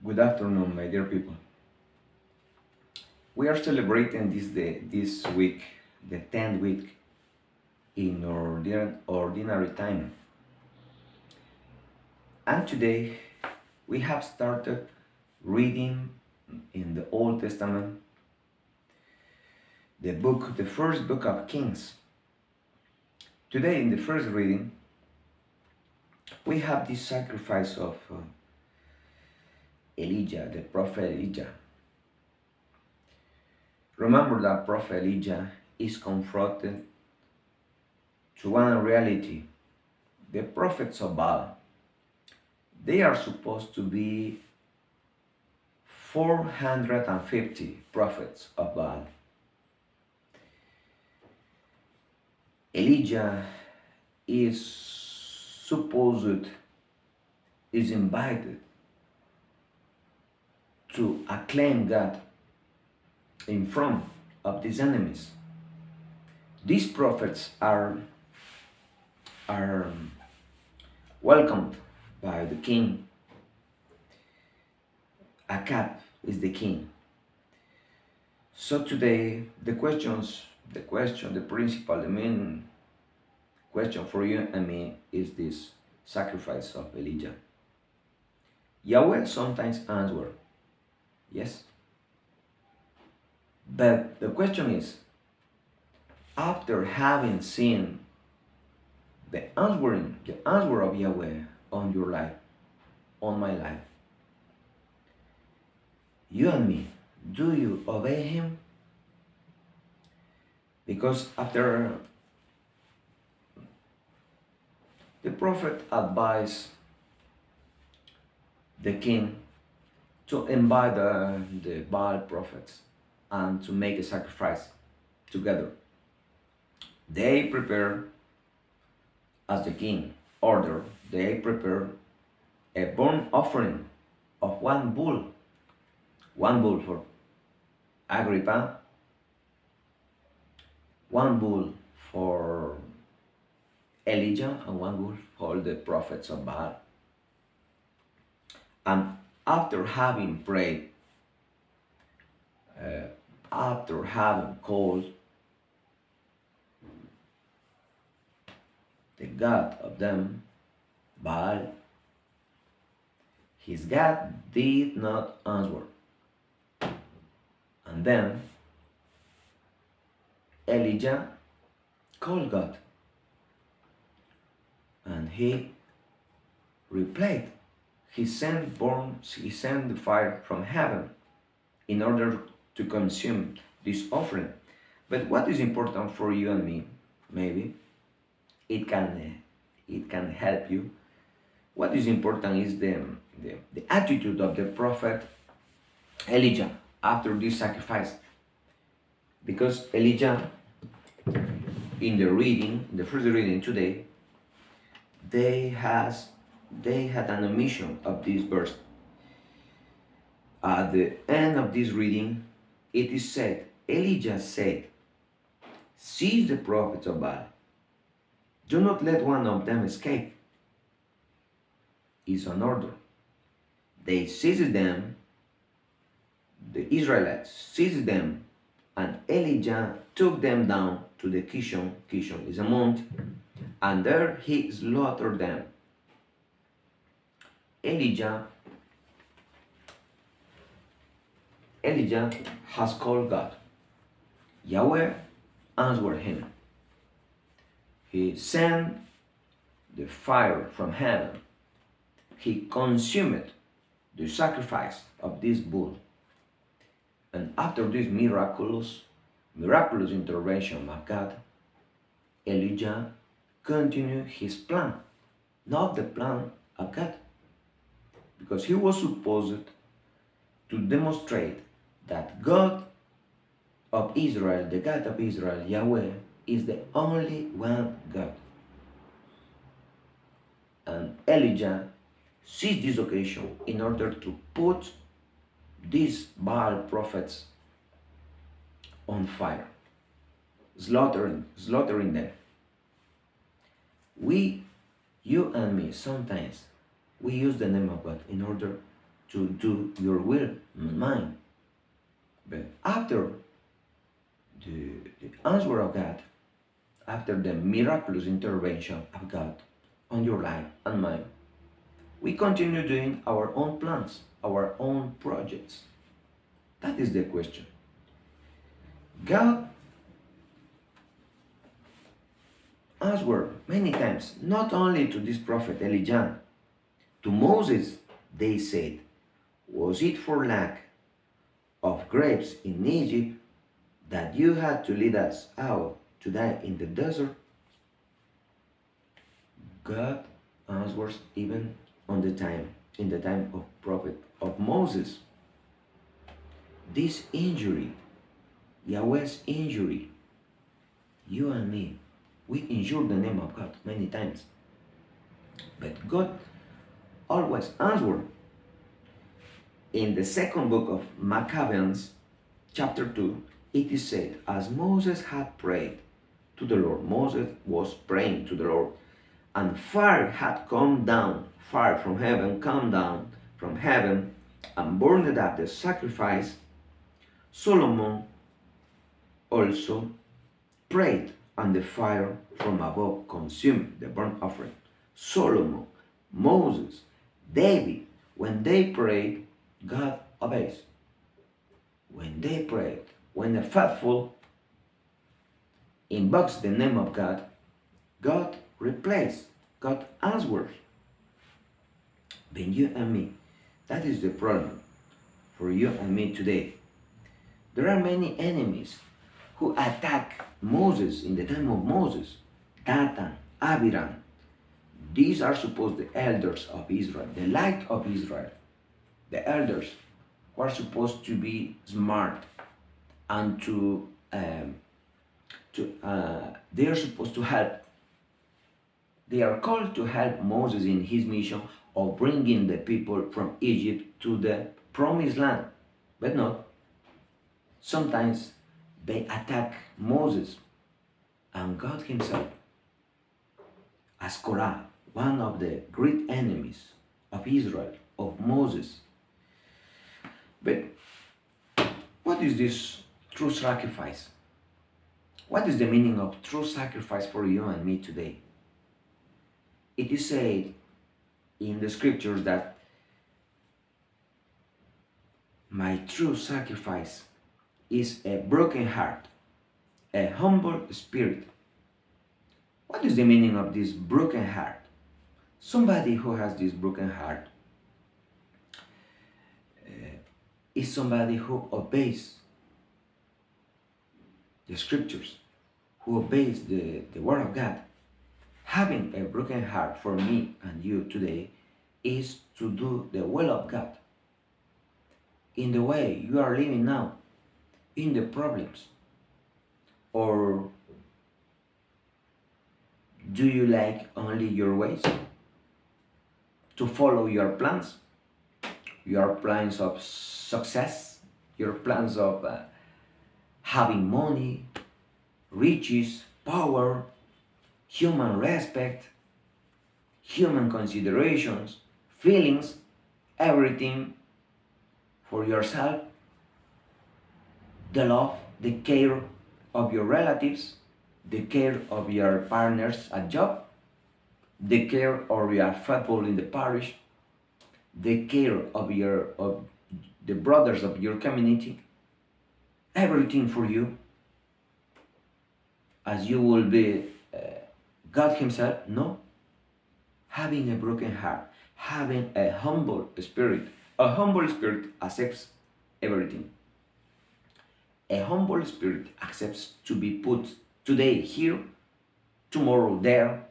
Good afternoon, my dear people. We are celebrating this day, this week, the 10th week in ordinary time. And today we have started reading in the Old Testament the first book of Kings. Today, in the first reading, we have the sacrifice of Elijah, the prophet Elijah. Remember that prophet Elijah is confronted to one reality. The prophets of Baal, they are supposed to be 450 prophets of Baal. Elijah is supposed, is invited to acclaim God in front of these enemies. These prophets are welcomed by the king. Akab is the king. So today the principal, the main question for you and me is this sacrifice of Elijah. Yahweh sometimes answers, yes. But the question is, after having seen the answer of Yahweh on your life, on my life, you and me, do you obey him? Because after the prophet advised the king to invite the Baal prophets and to make a sacrifice together. They prepare, as the king ordered, they prepare a burnt offering of one bull for Agrippa, one bull for Elijah, and one bull for the prophets of Baal. And after having prayed, after having called the god of them, Baal, his god did not answer. And then Elijah called God, and he replied. He sent the fire from heaven in order to consume this offering. But what is important for you and me, maybe it can help you. What is important is the attitude of the prophet Elijah after this sacrifice. Because Elijah, in the first reading today, they had an omission of this verse. At the end of this reading, it is said, Elijah said, seize the prophets of Baal. Do not let one of them escape. Is an order. They seized them, the Israelites seized them, and Elijah took them down to the Kishon. Kishon is a mount, and there he slaughtered them. Elijah has called God. Yahweh answered him. He sent the fire from heaven. He consumed the sacrifice of this bull. And after this miraculous intervention of God, Elijah continued his plan, not the plan of God. Because he was supposed to demonstrate that God of Israel, the God of Israel, Yahweh, is the only one God. And Elijah seized this occasion in order to put these Baal prophets on fire, slaughtering them. You and me, sometimes we use the name of God in order to do your will, not mine. But after the answer of God, after the miraculous intervention of God on your life and mine, we continue doing our own plans, our own projects. That is the question. God answered many times, not only to this prophet Elijah, to Moses they said, was it for lack of grapes in Egypt that you had to lead us out to die in the desert? God answers even in the time of prophet of Moses. This injury, Yahweh's injury, you and me, we injure the name of God many times. But God always answers. In the second book of Maccabees, chapter 2, it is said, as Moses had prayed to the Lord, Moses was praying to the Lord, and fire had come down, fire from heaven, come down from heaven, and burned up the sacrifice. Solomon also prayed, and the fire from above consumed the burnt offering. Solomon, Moses, David, when they prayed, God obeys. When they prayed, when the faithful invokes the name of God, God replies, God answers. But you and me, that is the problem for you and me today. There are many enemies who attack Moses in the time of Moses. Dathan, Abiram. These are supposed the elders of Israel, the light of Israel. The elders who are supposed to be smart and they are supposed to help. They are called to help Moses in his mission of bringing the people from Egypt to the promised land. But not. Sometimes they attack Moses and God himself as Korah, one of the great enemies of Israel, of Moses. But what is this true sacrifice? What is the meaning of true sacrifice for you and me today? It is said in the scriptures that my true sacrifice is a broken heart, a humble spirit. What is the meaning of this broken heart? Somebody who has this broken heart is somebody who obeys the scriptures, who obeys the word of God. Having a broken heart for me and you today is to do the will of God in the way you are living now, in the problems. Or do you like only your ways? To follow your plans of success, your plans of having money, riches, power, human respect, human considerations, feelings, everything for yourself, the love, the care of your relatives, the care of your partners at job, the care of your faithful in the parish, the care of the brothers of your community, everything for you, as you will be God himself. No. Having a broken heart, having a humble spirit accepts everything. A humble spirit accepts to be put today here, tomorrow there,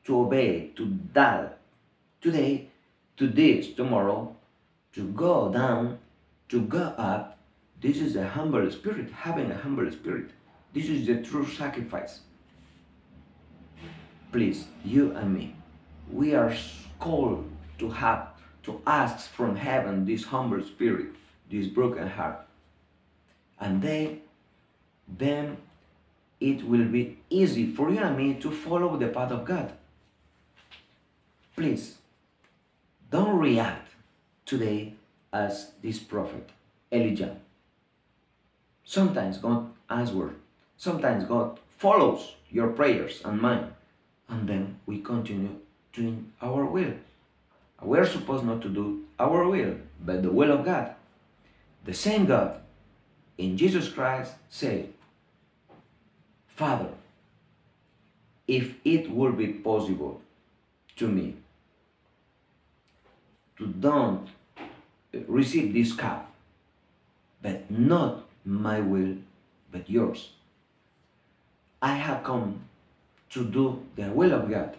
to obey, to die today, to this, tomorrow, to go down, to go up. This is a humble spirit, having a humble spirit. This is the true sacrifice. Please, you and me, we are called to ask from heaven this humble spirit, this broken heart. And then it will be easy for you and me to follow the path of God. Please, don't react today as this prophet, Elijah. Sometimes God answers, sometimes God follows your prayers and mine, and then we continue doing our will. We are supposed not to do our will, but the will of God. The same God in Jesus Christ said, Father, if it would be possible to me to don't receive this cup, but not my will, but yours. I have come to do the will of God.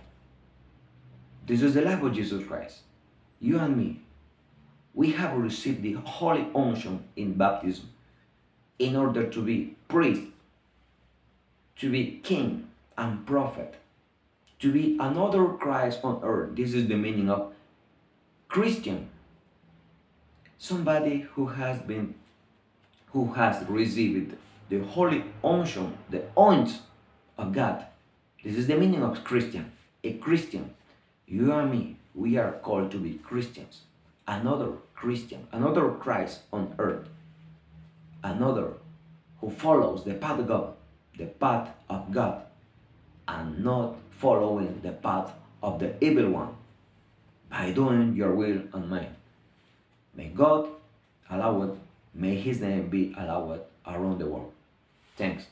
This is the life of Jesus Christ. You and me, we have received the holy unction in baptism in order to be priest, to be king and prophet, to be another Christ on earth. This is the meaning of Christian. Somebody who has received the holy unction, the oint of God. This is the meaning of Christian. A Christian. You and me, we are called to be Christians. Another Christian, another Christ on earth. Another who follows the path of God, and not following the path of the evil one by doing your will and mine. May God allow it, may His name be allowed around the world. Thanks.